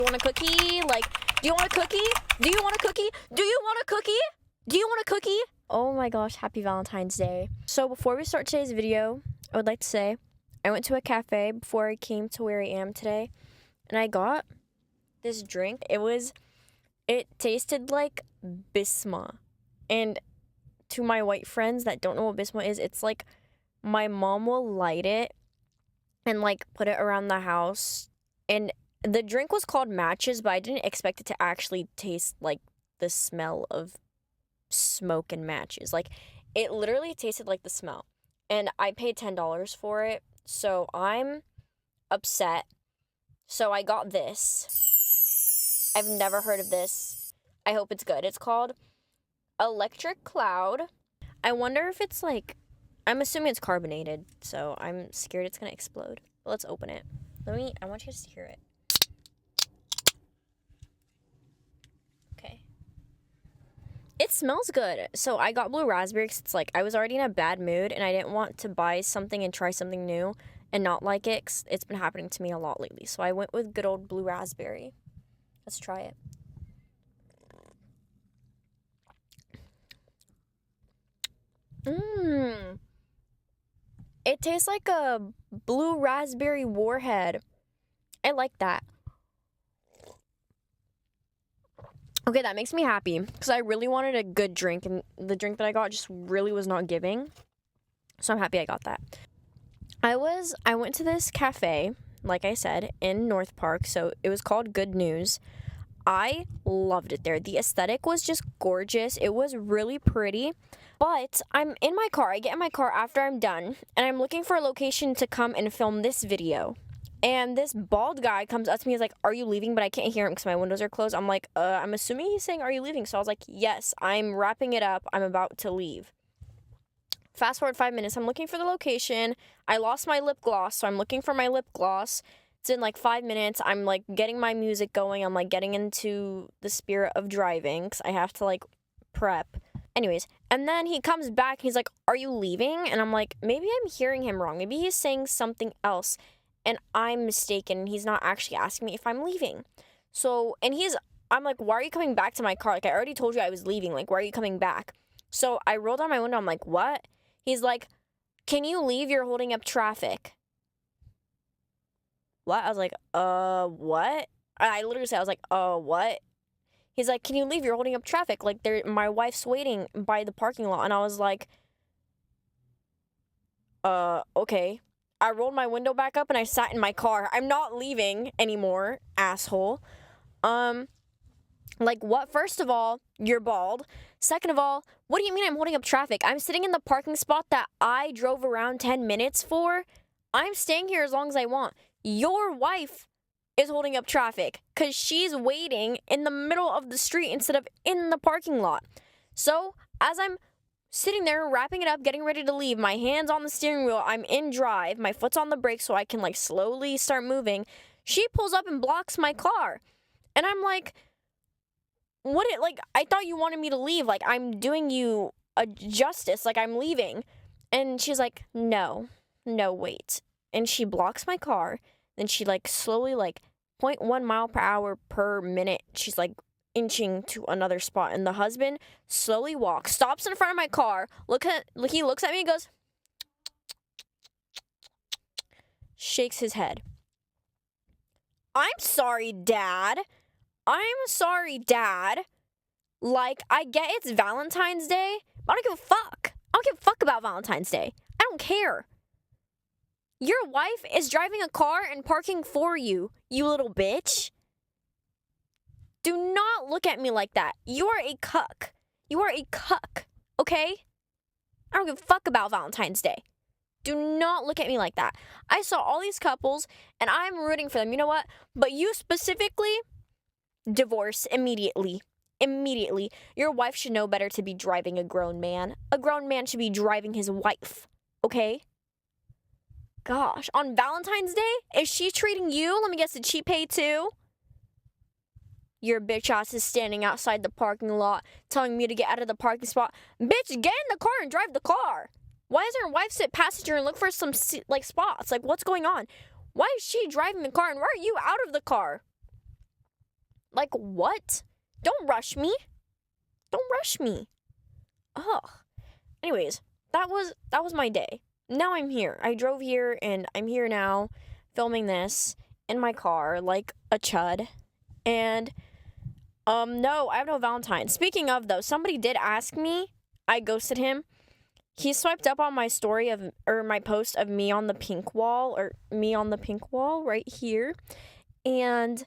You want a cookie? Like, do you want a cookie? Do you want a cookie? Do you want a cookie? Do you want a cookie? Oh my gosh, happy Valentine's Day. So before we start today's video, I would like to say I went to a cafe before I came to where I am today, and I got this drink. It tasted like Bisma. And to my white friends that don't know what Bisma is, it's like my mom will light it and like put it around the house. And the drink was called Matches, but I didn't expect it to actually taste like the smell of smoke and matches. Like, it literally tasted like the smell. And I paid $10 for it, so I'm upset. So I got this. I've never heard of this. I hope it's good. It's called Electric Cloud. I wonder if it's like, I'm assuming it's carbonated, so I'm scared it's gonna explode. But let's open it. I want you guys to hear it. Okay. It smells good. So I got blue raspberry because it's like, I was already in a bad mood and I didn't want to buy something and try something new and not like it, 'cause it's been happening to me a lot lately. So I went with good old blue raspberry. Let's try it. It tastes like a blue raspberry warhead. I like that. Okay, that makes me happy because I really wanted a good drink, and the drink that I got just really was not giving. So I'm happy I got that. I went to this cafe, like I said, in North Park. So it was called Good News. I loved it there. The aesthetic was just gorgeous. It was really pretty. But I'm in my car. I get in my car after I'm done, and I'm looking for a location to come and film this video. And this bald guy comes up to me. He's like, "Are you leaving?" But I can't hear him because my windows are closed. I'm like, I'm assuming he's saying, "Are you leaving?" So I was like, "Yes, I'm wrapping it up. I'm about to leave." Fast forward 5 minutes. I'm looking for the location. I lost my lip gloss, so I'm looking for my lip gloss. It's in like 5 minutes. I'm like getting my music going. I'm like getting into the spirit of driving because I have to like prep. Anyways, and then he comes back. He's like, "Are you leaving?" And I'm like, maybe I'm hearing him wrong. Maybe he's saying something else and I'm mistaken. He's not actually asking me if I'm leaving. So, I'm like, "Why are you coming back to my car? Like, I already told you I was leaving. Like, why are you coming back?" So I rolled down my window. I'm like, "What?" He's like, "Can you leave? You're holding up traffic." What? I was like, what? I literally said, I was like, what? He's like, "Can you leave? You're holding up traffic. Like, my wife's waiting by the parking lot." And I was like, okay. I rolled my window back up and I sat in my car. I'm not leaving anymore, asshole. Like, what? First of all, you're bald. Second of all, what do you mean I'm holding up traffic? I'm sitting in the parking spot that I drove around 10 minutes for. I'm staying here as long as I want. Your wife is holding up traffic because she's waiting in the middle of the street instead of in the parking lot. So, as I'm sitting there, wrapping it up, getting ready to leave, my hand's on the steering wheel, I'm in drive, my foot's on the brake so I can, like, slowly start moving, she pulls up and blocks my car. And I'm like, I thought you wanted me to leave. Like, I'm doing you a justice. Like, I'm leaving. And she's like, no, wait. And she blocks my car. Then she, like, slowly, like, 0.1 mile per hour per minute, she's, like, inching to another spot. And the husband slowly walks, stops in front of my car, he looks at me and goes, shakes his head. I'm sorry, Dad. Like, I get it's Valentine's Day, but I don't give a fuck. I don't give a fuck about Valentine's Day. I don't care. Your wife is driving a car and parking for you, you little bitch. Do not look at me like that. You are a cuck. Okay? I don't give a fuck about Valentine's Day. Do not look at me like that. I saw all these couples, and I'm rooting for them. You know what? But you specifically, divorce immediately. Immediately. Your wife should know better to be driving a grown man. A grown man should be driving his wife. Okay? Gosh. On Valentine's Day? Is she treating you? Let me guess, did she pay too? Your bitch ass is standing outside the parking lot telling me to get out of the parking spot. Bitch, get in the car and drive the car. Why doesn't her wife sit passenger and look for some, like, spots? Like, what's going on? Why is she driving the car and why are you out of the car? Like, what? Don't rush me. Don't rush me. Ugh. Anyways, that was my day. Now I'm here. I drove here and I'm here now filming this in my car like a chud. And no, I have no Valentine's. Speaking of though, somebody did ask me. I ghosted him. He swiped up on my story or my post of me on the pink wall right here. And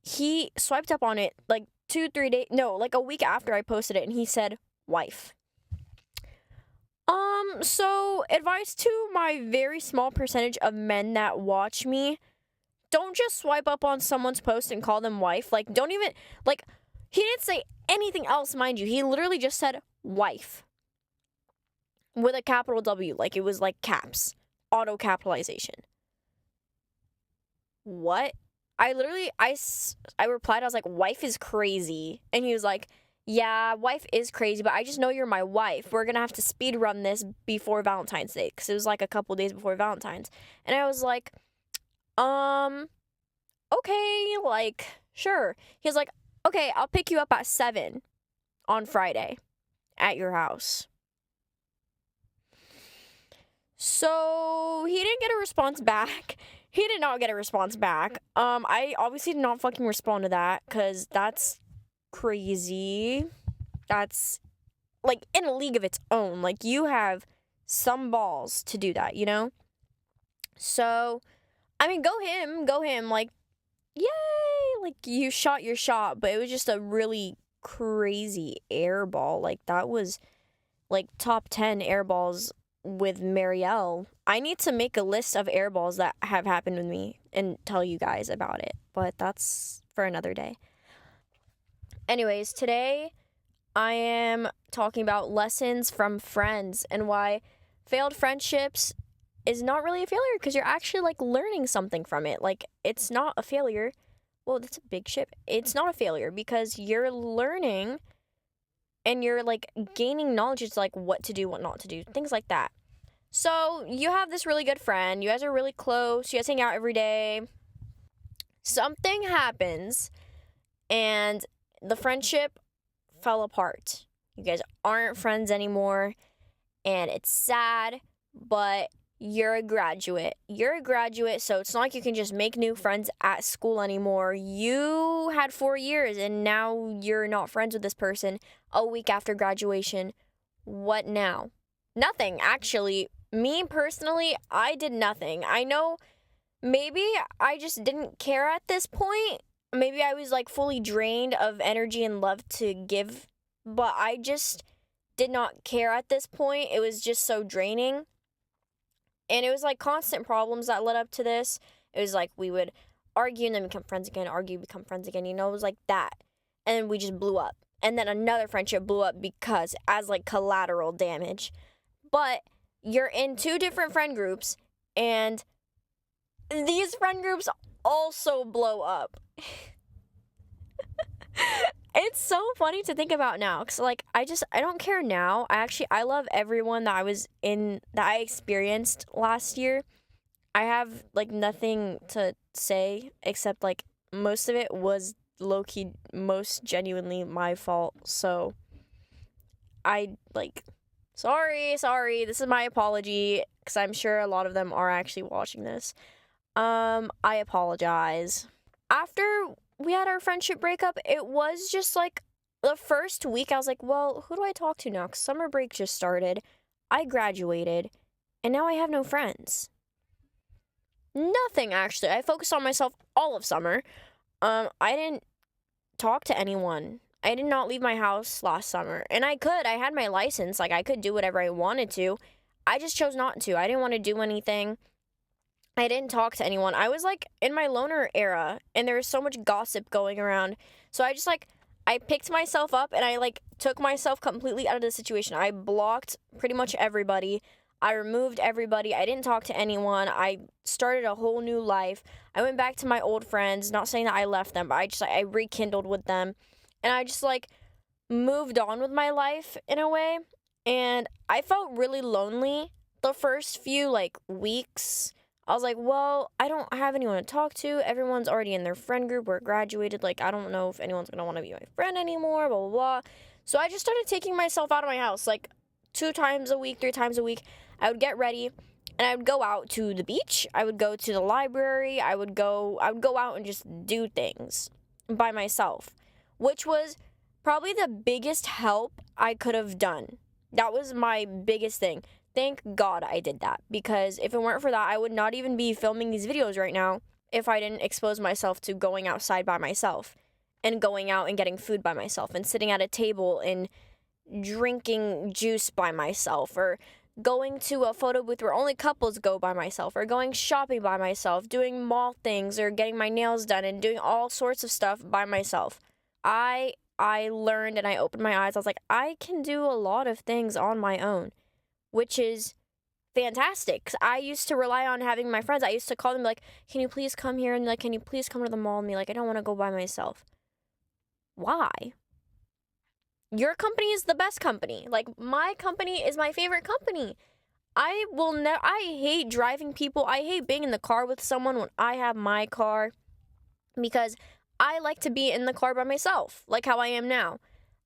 he swiped up on it like 2-3 days, no, like a week after I posted it, and he said, wife. So advice to my very small percentage of men that watch me, don't just swipe up on someone's post and call them wife. Like, don't even, like, he didn't say anything else, mind you. He literally just said wife with a capital W, like it was like caps, auto capitalization. What? I replied, I was like, wife is crazy. And he was like, yeah, wife is crazy, but I just know you're my wife. We're gonna have to speed run this before Valentine's Day, because it was like a couple days before Valentine's. And I was like, okay, like, sure. He was like, okay, I'll pick you up at 7 on Friday at your house. So he didn't get a response back. He did not get a response back. I obviously did not fucking respond to that, because that's crazy. That's, like, in a league of its own. Like, you have some balls to do that, you know? So, I mean, go him. Like, yay! Like, you shot your shot, but it was just a really crazy air ball. Like, that was, like, top 10 air balls with Marielle. I need to make a list of air balls that have happened with me and tell you guys about it, but that's for another day. Anyways, today I am talking about lessons from friends and why failed friendships is not really a failure, because you're actually, like, learning something from it. Like, it's not a failure. Well, that's a big ship. It's not a failure because you're learning and you're, like, gaining knowledge. It's like what to do, what not to do, things like that. So you have this really good friend. You guys are really close. You guys hang out every day. Something happens and the friendship fell apart. You guys aren't friends anymore, and it's sad, but you're a graduate. So it's not like you can just make new friends at school anymore. You had 4 years, and now you're not friends with this person a week after graduation. What now? Nothing, actually. Me, personally, I did nothing. I know maybe I just didn't care at this point. Maybe I was, like, fully drained of energy and love to give, but I just did not care at this point. It was just so draining. And it was, like, constant problems that led up to this. It was, like, we would argue and then become friends again, argue, become friends again. You know, it was like that. And then we just blew up. And then another friendship blew up because, as, like, collateral damage. But you're in 2 different friend groups, and these friend groups also blow up. It's so funny to think about now, because, like, I don't care now. I love everyone that I experienced last year. I have, like, nothing to say except, like, most of it was low-key, most genuinely my fault. So I, like, sorry, this is my apology, because I'm sure a lot of them are actually watching this. I apologize. After we had our friendship breakup, it was just, like, the first week I was like, well, who do I talk to now? Because summer break just started. I graduated, and now I have no friends. Nothing, actually. I focused on myself all of summer. I didn't talk to anyone. I did not leave my house last summer. And I had my license. Like, I could do whatever I wanted to. I just chose not to. I didn't want to do anything. I didn't talk to anyone. I was, like, in my loner era, and there was so much gossip going around. So I just, like, I picked myself up, and I, like, took myself completely out of the situation. I blocked pretty much everybody. I removed everybody. I didn't talk to anyone. I started a whole new life. I went back to my old friends, not saying that I left them, but I rekindled with them. And I just, like, moved on with my life in a way. And I felt really lonely the first few, like, weeks. I was like, well, I don't have anyone to talk to. Everyone's already in their friend group. We're graduated. Like, I don't know if anyone's going to want to be my friend anymore, blah, blah, blah. So I just started taking myself out of my house, like 2 times a week, 3 times a week. I would get ready and I would go out to the beach. I would go to the library. I would go out and just do things by myself, which was probably the biggest help I could have done. That was my biggest thing. Thank God I did that, because if it weren't for that, I would not even be filming these videos right now if I didn't expose myself to going outside by myself and going out and getting food by myself and sitting at a table and drinking juice by myself, or going to a photo booth where only couples go by myself, or going shopping by myself, doing mall things, or getting my nails done and doing all sorts of stuff by myself. I learned and I opened my eyes. I was like, I can do a lot of things on my own, which is fantastic. 'Cause I used to rely on having my friends. I used to call them like, can you please come here? And like, can you please come to the mall? And be like, I don't want to go by myself. Why? Your company is the best company. Like, my company is my favorite company. I hate driving people. I hate being in the car with someone when I have my car, because I like to be in the car by myself, like how I am now.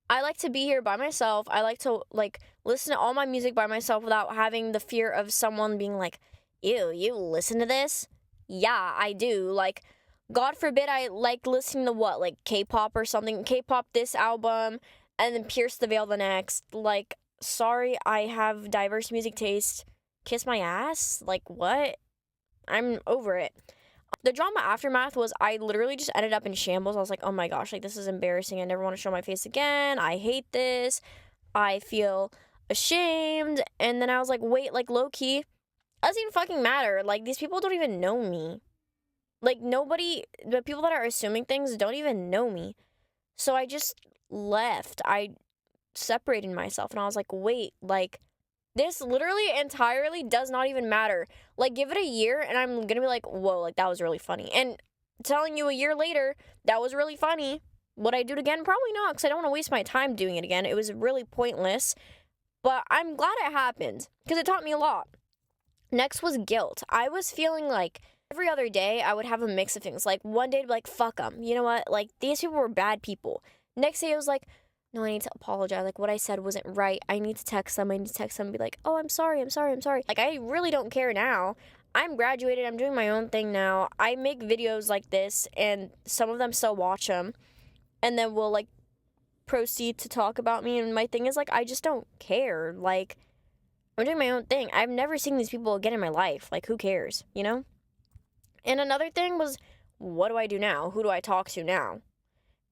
I like to be here by myself. I like to like listen to all my music by myself without having the fear of someone being like, ew, you listen to this? Yeah, I do. Like, God forbid I like listening to what, like K-pop or something. K-pop this album and then Pierce the Veil the next. Like, sorry, I have diverse music taste. Kiss my ass? Like, what? I'm over it. The drama aftermath was I literally just ended up in shambles. I was like, oh my gosh, like, this is embarrassing. I never want to show my face again. I hate this. I feel ashamed. And then I was like, wait, like, low-key, doesn't even fucking matter. Like, these people don't even know me. Like, nobody, the people that are assuming things don't even know me. So I just left. I separated myself and I was like, wait, like, this literally entirely does not even matter. Like, give it a year and I'm gonna be like, whoa, like, that was really funny. And telling you a year later, that was really funny. Would I do it again? Probably not, because I don't want to waste my time doing it again. It was really pointless. But I'm glad it happened, because it taught me a lot. Next was guilt. I was feeling like every other day I would have a mix of things. Like, one day I'd be like, fuck them. You know what? Like, these people were bad people. Next day I was like, no, I need to apologize. Like, what I said wasn't right. I need to text them. I need to text them and be like, oh, I'm sorry. Like, I really don't care now. I'm graduated. I'm doing my own thing now. I make videos like this, and some of them still watch them. And then we'll, like, proceed to talk about me. And my thing is, like, I just don't care. Like, I'm doing my own thing. I've never seen these people again in my life. Like, who cares, you know? And another thing was, what do I do now? Who do I talk to now?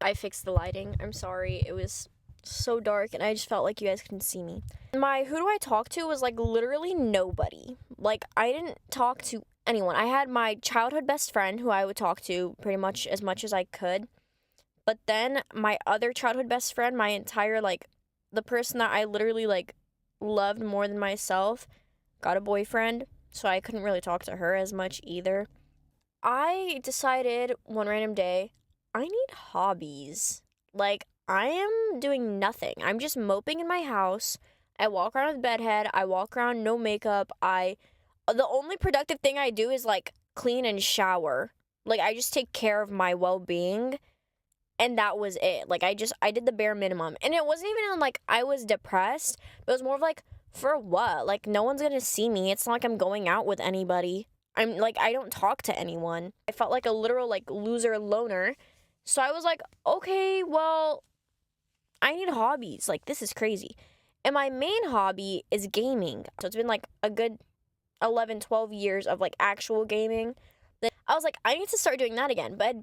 I fixed the lighting. I'm sorry. It was so dark and I just felt like you guys couldn't see me. My who do I talk to was like literally nobody. Like, I didn't talk to anyone. I had my childhood best friend who I would talk to pretty much as I could. But then my other childhood best friend, my entire, like, the person that I literally, like, loved more than myself, got a boyfriend. So I couldn't really talk to her as much either. I decided one random day, I need hobbies. Like, I am doing nothing. I'm just moping in my house. I walk around with bedhead. I walk around no makeup. The only productive thing I do is, like, clean and shower. Like, I just take care of my well-being. And that was it. Like, I did the bare minimum. And it wasn't even like I was depressed. It was more of like, for what? Like, no one's gonna see me. It's not like I'm going out with anybody. I'm like, I don't talk to anyone. I felt like a literal, like, loser loner. So I was like, okay, well, I need hobbies. Like, this is crazy. And my main hobby is gaming. So it's been like a good 11, 12 years of like actual gaming. Then I was like, I need to start doing that again. But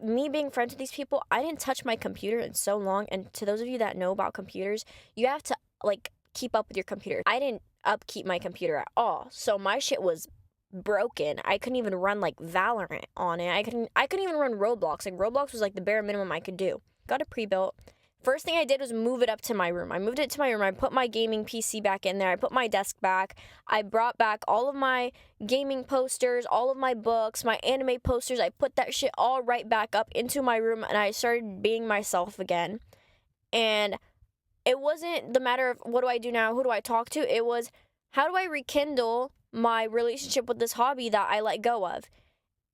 me being friends with these people, I didn't touch my computer in so long. And to those of you that know about computers, you have to like keep up with your computer. I didn't upkeep my computer at all. So my shit was broken. I couldn't even run like Valorant on it. I couldn't even run Roblox. Like, Roblox was like the bare minimum I could do. Got it pre-built. First thing I did was move it up to my room. I moved it to my room. I put my gaming PC back in there. I put my desk back. I brought back all of my gaming posters, all of my books, my anime posters. I put that shit all right back up into my room, and I started being myself again. And it wasn't the matter of what do I do now, who do I talk to? It was, how do I rekindle my relationship with this hobby that I let go of.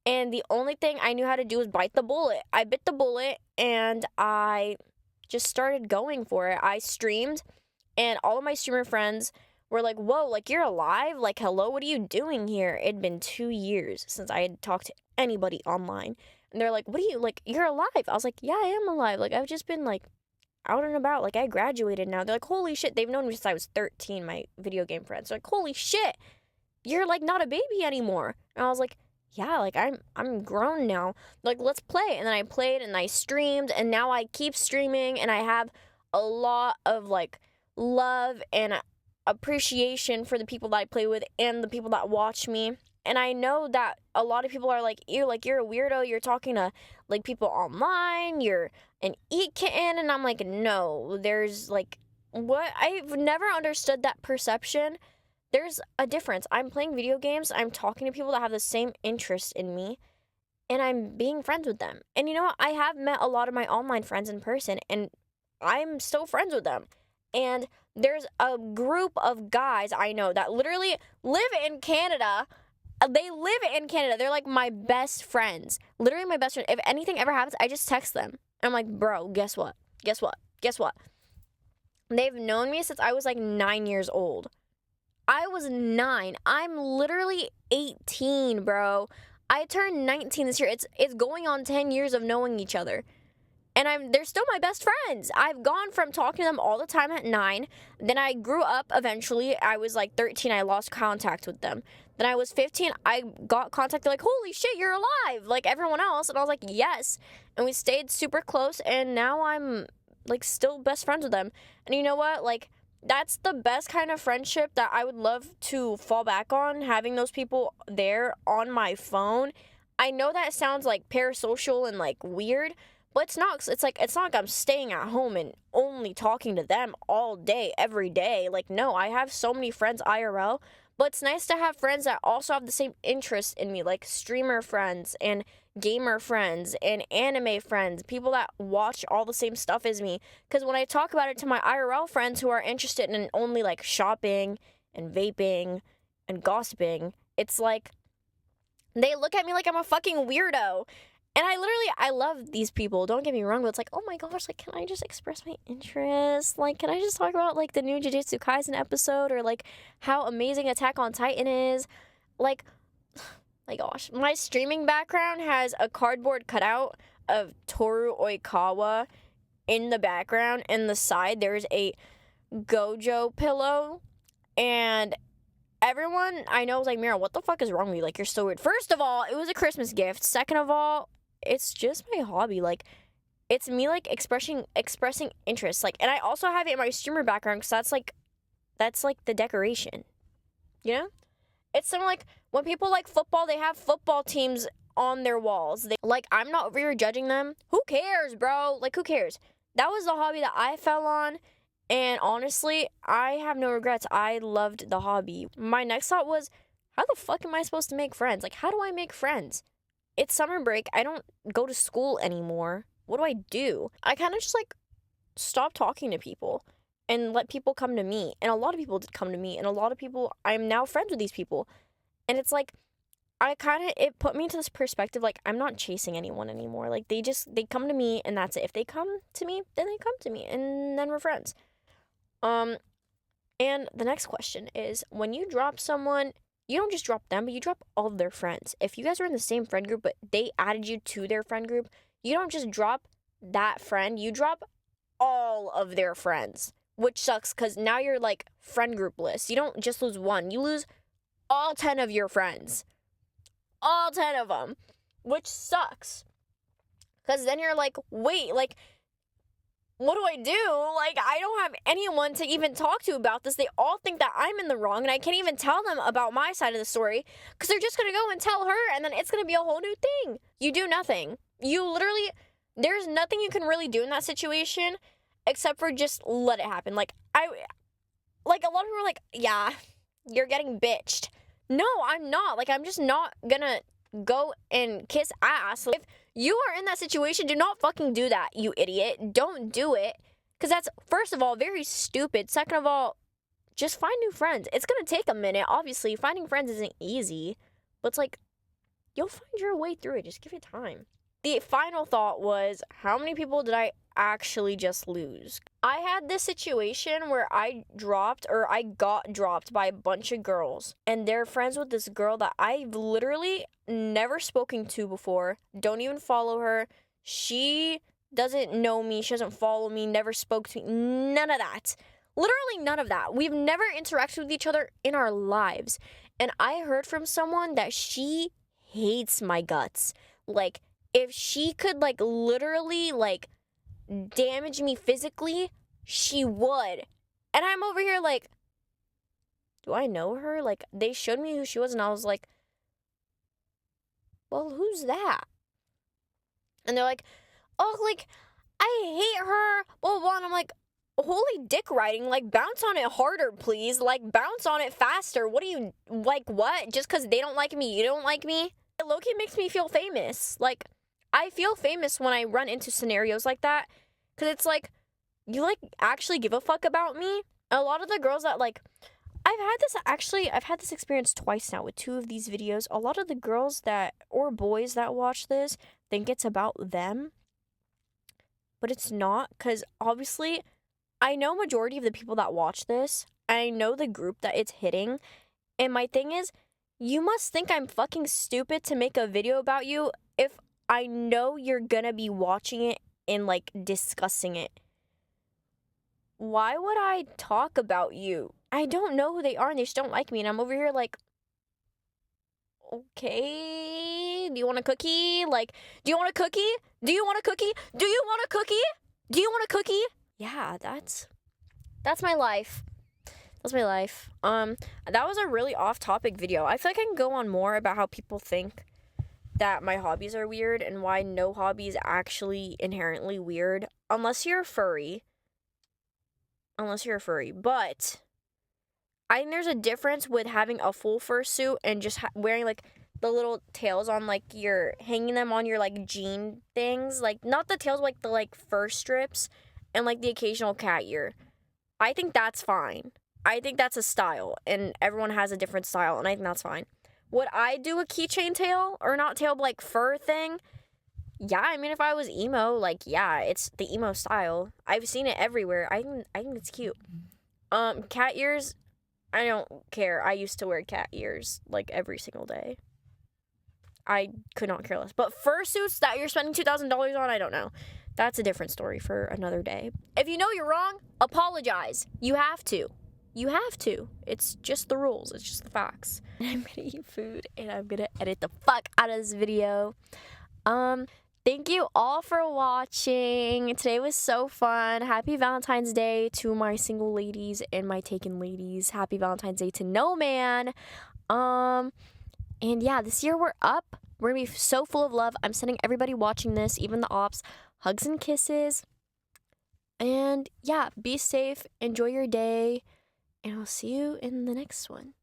And the only thing I knew how to do was bite the bullet. I bit the bullet and I just started going for it. I streamed, and all of my streamer friends were like, whoa, like, you're alive? Like, hello, what are you doing here? It'd been 2 years since I had talked to anybody online. And they're like, what are you, like, you're alive? I was like, yeah, I am alive. Like, I've just been, like, out and about. Like, I graduated now. They're like, holy shit. They've known me since I was 13, my video game friends. They're like, holy shit, you're, like, not a baby anymore. And I was like, yeah, like, I'm grown now. Like, let's play. And then I played and I streamed, and now I keep streaming, and I have a lot of, like, love and appreciation for the people that I play with and the people that watch me. And I know that a lot of people are like, you're a weirdo, you're talking to, like, people online, you're an e-kitten. And I'm like, no, there's, like, what? I've never understood that perception. There's a difference. I'm playing video games, I'm talking to people that have the same interest in me, and I'm being friends with them. And you know what? I have met a lot of my online friends in person, and I'm still friends with them. And there's a group of guys I know that literally live in Canada. They live in Canada. They're like my best friends. Literally my best friend. If anything ever happens, I just text them. And I'm like, bro, guess what? Guess what? Guess what? They've known me since I was like 9 years old. I was 9. I'm literally 18, bro. I turned 19 this year. It's going on 10 years of knowing each other. And they're still my best friends. I've gone from talking to them all the time at 9. Then I grew up eventually. I was like 13. I lost contact with them. Then I was 15. I got contact. They're like, holy shit, you're alive, like everyone else. And I was like, yes. And we stayed super close. And now I'm, like, still best friends with them. And you know what? Like, that's the best kind of friendship that I would love to fall back on, having those people there on my phone. I know that sounds like parasocial and, like, weird, but it's not. It's not like I'm staying at home and only talking to them all day, every day. Like, no, I have so many friends IRL, but it's nice to have friends that also have the same interests in me, like streamer friends and gamer friends and anime friends, people that watch all the same stuff as me. Because when I talk about it to my IRL friends who are interested in only, like, shopping and vaping and gossiping, it's like they look at me like I'm a fucking weirdo. And I love these people, don't get me wrong, but it's like, oh my gosh, like, can I just express my interest? Like, can I just talk about, like, the new Jujutsu Kaisen episode, or, like, how amazing Attack on Titan is? Like, my gosh, my streaming background has a cardboard cutout of Toru Oikawa in the background, and the side there's a Gojo pillow, and everyone I know is like, Mira, what the fuck is wrong with you? Like, you're so weird. First of all, it was a Christmas gift. Second of all, it's just my hobby. Like, it's me, like, expressing interest. Like, and I also have it in my streamer background because that's like the decoration, you know? It's similar, like, when people like football, they have football teams on their walls. Like, I'm not over here judging them. Who cares, bro? Like, who cares? That was the hobby that I fell on. And honestly, I have no regrets. I loved the hobby. My next thought was, how the fuck am I supposed to make friends? Like, how do I make friends? It's summer break. I don't go to school anymore. What do I do? I kind of just, like, stopped talking to people and let people come to me. And a lot of people did come to me. And a lot of people, I'm now friends with these people. And it's like, it put me into this perspective, like, I'm not chasing anyone anymore. Like, they come to me and that's it. If they come to me, then they come to me. And then we're friends. And the next question is, when you drop someone, you don't just drop them, but you drop all of their friends. If you guys are in the same friend group, but they added you to their friend group, you don't just drop that friend, you drop all of their friends, which sucks because now you're, like, friend group list. You don't just lose one, you lose all 10 of your friends. All 10 of them, which sucks. Because then you're like, wait, like, what do I do? Like, I don't have anyone to even talk to about this. They all think that I'm in the wrong, and I can't even tell them about my side of the story because they're just going to go and tell her, and then it's going to be a whole new thing. You do nothing. You literally, there's nothing you can really do in that situation except for just let it happen. Like, a lot of people are like, yeah, you're getting bitched. No, I'm not. Like, I'm just not going to go and kiss ass. If you are in that situation, do not fucking do that, you idiot. Don't do it. Because that's, first of all, very stupid. Second of all, just find new friends. It's gonna take a minute. Obviously, finding friends isn't easy, but it's like, you'll find your way through it. Just give it time. The final thought was, how many people did I actually just lose? I had this situation where I got dropped by a bunch of girls, and they're friends with this girl that I've literally never spoken to before. Don't even follow her. She doesn't know me. She doesn't follow me. Never spoke to me. None of that. Literally none of that. We've never interacted with each other in our lives. And I heard from someone that she hates my guts. Like, if she could, like, literally, like, damage me physically, she would. And I'm over here like, do I know her? Like, they showed me who she was, and I was like, well, who's that? And they're like, oh, like, I hate her, blah, blah, blah. And I'm like, holy dick riding, like, bounce on it harder, please. Like, bounce on it faster. What do you, like, what? Just because they don't like me, you don't like me? It low-key makes me feel famous. Like, I feel famous when I run into scenarios like that, because it's like, you, like, actually give a fuck about me. A lot of the girls that, like, I've had this experience twice now with 2 of these videos. A lot of the girls that, or boys that watch this, think it's about them, but it's not, because obviously, I know majority of the people that watch this, and I know the group that it's hitting, and my thing is, you must think I'm fucking stupid to make a video about you if I know you're gonna be watching it and, like, discussing it. Why would I talk about you? I don't know who they are and they just don't like me, and I'm over here like, okay, do you want a cookie? Like, do you want a cookie? Do you want a cookie? Do you want a cookie? Do you want a cookie? Yeah, that's my life. That's my life. That was a really off-topic video. I feel like I can go on more about how people think that my hobbies are weird and why no hobby is actually inherently weird, unless you're a furry. But I think there's a difference with having a full fursuit and just wearing, like, the little tails on, like, hanging them on your, like, jean things. Like, not the tails, like, the, like, fur strips and, like, the occasional cat ear. I think that's fine. I think that's a style, and everyone has a different style, and I think that's fine. Would I do a keychain tail, or not tail, but, like, fur thing? Yeah, I mean, if I was emo, like, yeah, it's the emo style. I've seen it everywhere. I think it's cute. Cat ears, I don't care. I used to wear cat ears, like, every single day. I could not care less. But fursuits that you're spending $2,000 on, I don't know. That's a different story for another day. If you know you're wrong, apologize. You have to. You have to. It's just the rules. It's just the facts. I'm gonna eat food, and I'm gonna edit the fuck out of this video. Thank you all for watching. Today was so fun. Happy Valentine's Day to my single ladies and my taken ladies. Happy Valentine's Day to no man. And yeah, this year we're up. We're gonna be so full of love. I'm sending everybody watching this, even the ops, hugs and kisses. And yeah, be safe. Enjoy your day. And I'll see you in the next one.